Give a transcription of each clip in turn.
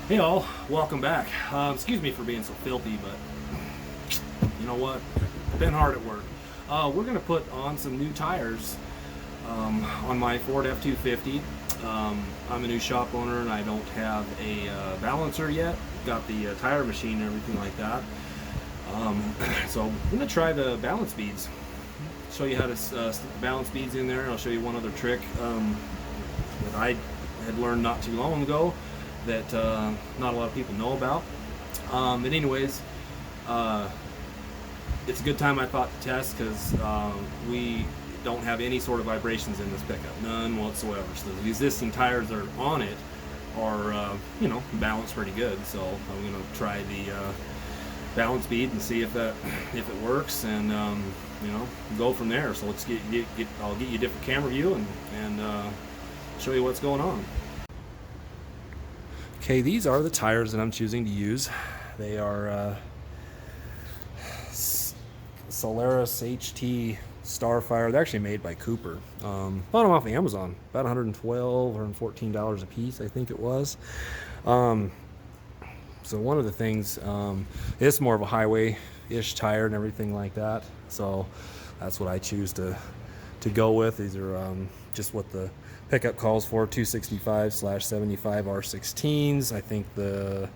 Hey all, welcome back. Excuse me for being so filthy, but you know what? Been hard at work. We're gonna put on some new tires on my Ford F-250. I'm a new shop owner and I don't have a balancer yet. Got the tire machine and everything like that. So I'm gonna try the balance beads. Show you how to stick the balance beads in there. I'll show you one other trick that I had learned not too long ago that not a lot of people know about. But anyways, it's a good time I thought to test because we don't have any sort of vibrations in this pickup, none whatsoever. So the existing tires that are on it are, balanced pretty good. So I'm gonna try the balance bead and see if it works, and go from there. So let's I'll get you a different camera view and show you what's going on. Okay, these are the tires that I'm choosing to use. They are Solaris HT Starfire. They're actually made by Cooper. Bought them off Amazon, about $112, $114 a piece, I think it was. So one of the things, it's more of a highway-ish tire and everything like that. So that's what I choose to go with. These are just what the pickup calls for, 265/75 R16s. I think the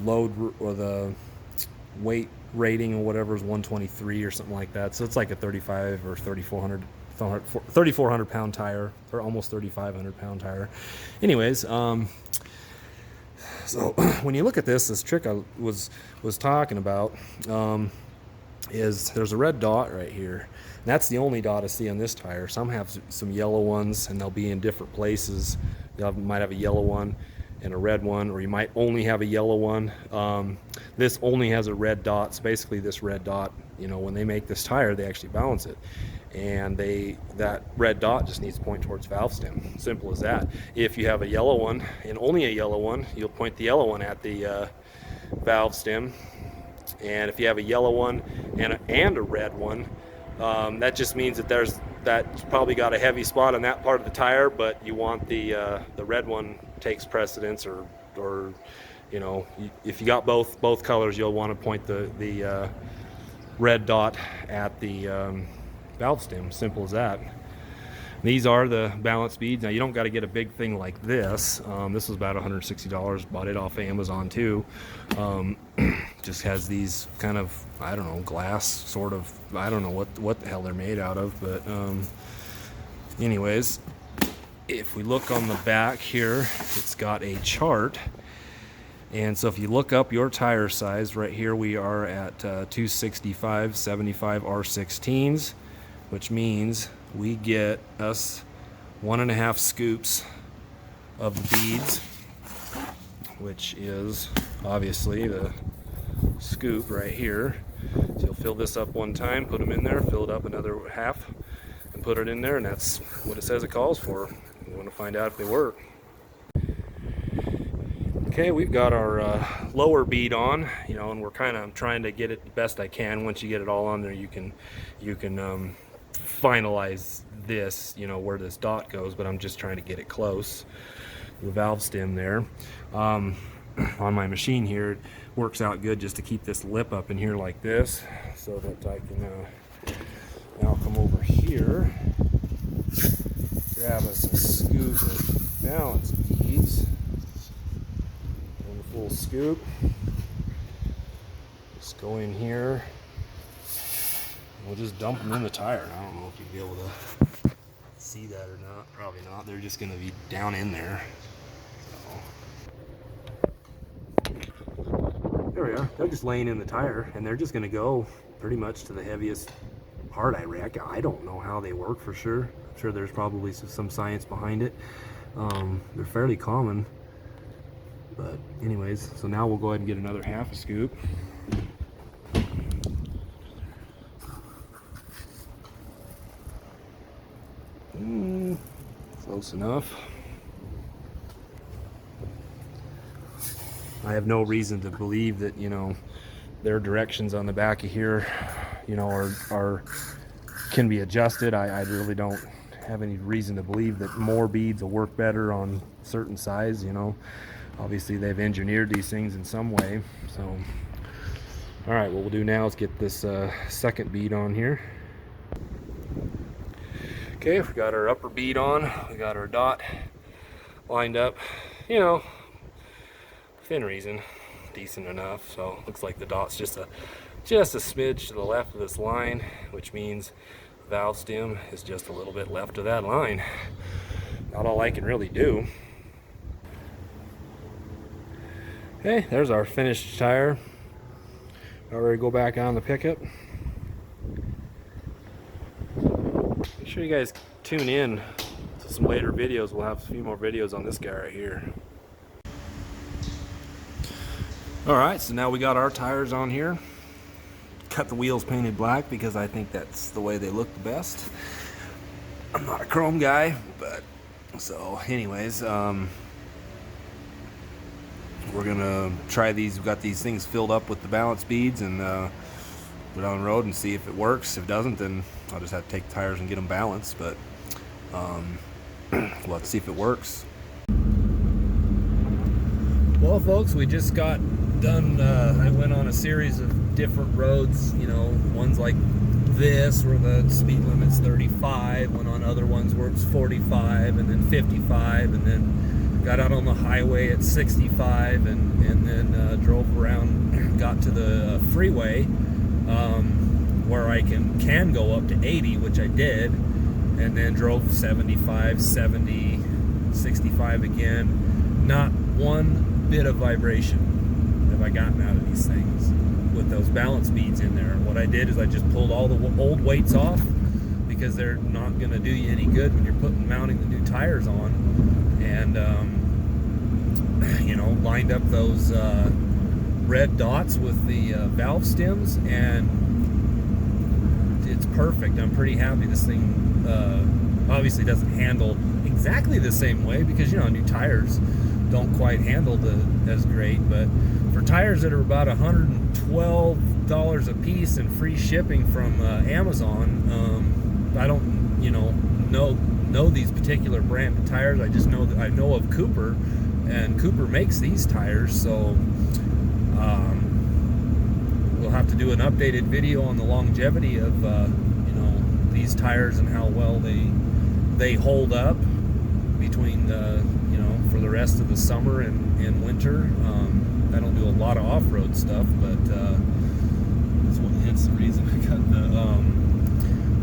load or the weight rating or whatever is 123 or something like that. So it's like a 35 or 3,400 pound tire, or almost 3,500 pound tire. Anyways, so when you look at this trick I was talking about, is there's a red dot right here. And that's the only dot I see on this tire. Some have some yellow ones and they'll be in different places. You might have a yellow one and a red one, or you might only have a yellow one. This only has a red dot. So basically this red dot, when they make this tire, they actually balance it. And that red dot just needs to point towards valve stem. Simple as that. If you have a yellow one and only a yellow one, you'll point the yellow one at the valve stem. And if you have a yellow one and a red one, that just means that that's probably got a heavy spot on that part of the tire, but you want the red one takes precedence, or if you got both colors, you'll want to point the red dot at the valve stem. Simple as that. These are the balance beads. Now you don't got to get a big thing like this. This was about $160. Bought it off Amazon too. Just has these kind of, I don't know, glass sort of. I don't know what the hell they're made out of, but anyways, if we look on the back here, it's got a chart. And so if you look up your tire size, right here we are at 265/75 R16s, which means we get us 1.5 scoops of the beads, which is obviously the scoop right here. So you'll fill this up one time, put them in there, fill it up another half, and put it in there, and that's what it says it calls for. You want to find out if they work. Okay, we've got our lower bead on, and we're kind of trying to get it the best I can. Once you get it all on there, you can finalize this, where this dot goes, but I'm just trying to get it close. The valve stem there. On my machine here, it works out good just to keep this lip up in here like this, so that I can now come over here, grab us a scoop of balance beads, and a full scoop. Just go in here. We'll just dump them in the tire. I don't know if you'll be able to see that or not. Probably not. They're just going to be down in there. So. There we are. They're just laying in the tire, and they're just going to go pretty much to the heaviest part, I reckon. I don't know how they work for sure. I'm sure there's probably some science behind it. They're fairly common. But anyways, so now we'll go ahead and get another half a scoop. Close enough. I have no reason to believe that their directions on the back of here are can be adjusted. I really don't have any reason to believe that more beads will work better on certain size, you know. Obviously they've engineered these things in some way. So all right, what we'll do now is get this second bead on here. Okay, we got our upper bead on, we got our dot lined up, you know, within reason, decent enough. So looks like the dot's just a smidge to the left of this line, which means the valve stem is just a little bit left of that line. Not all I can really do. Okay, there's our finished tire. Now we're ready to go back on the pickup. Make sure you guys tune in to some later videos. We'll have a few more videos on this guy right here. Alright, so now we got our tires on here. Cut the wheels painted black because I think that's the way they look the best. I'm not a chrome guy, but so anyways, we're gonna try these. We've got these things filled up with the balance beads and put it on the road and see if it works. If it doesn't, then I'll just have to take the tires and get them balanced, but we'll have to see if it works. Well folks, we just got done, I went on a series of different roads, you know, ones like this where the speed limit's 35, went on other ones where it's 45 and then 55, and then got out on the highway at 65 and then drove around, got to the freeway where I can go up to 80, which I did, and then drove 75, 70, 65 again. Not one bit of vibration have I gotten out of these things with those balance beads in there. What I did is I just pulled all the old weights off because they're not going to do you any good when you're mounting the new tires on, and you know, lined up those red dots with the valve stems, and it's perfect. I'm pretty happy. This thing obviously doesn't handle exactly the same way because, you know, new tires don't quite handle as great, but for tires that are about $112 a piece and free shipping from Amazon, I don't, you know these particular brand of tires. I just know that I know of Cooper, and Cooper makes these tires, so we'll have to do an updated video on the longevity of you know, these tires and how well they hold up between you know, for the rest of the summer and winter. I don't do a lot of off-road stuff, but that's the reason I got the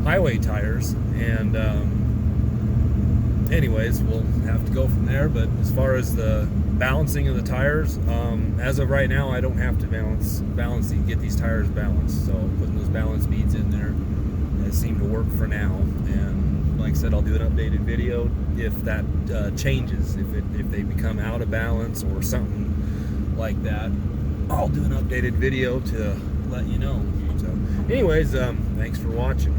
highway tires. And anyways, we'll have to go from there. But as far as the balancing of the tires, as of right now, I don't have to get these tires balanced. So putting those balance beads in there has seemed to work for now. And like I said, I'll do an updated video if that changes, if they become out of balance or something like that. I'll do an updated video to let you know. So anyways, thanks for watching.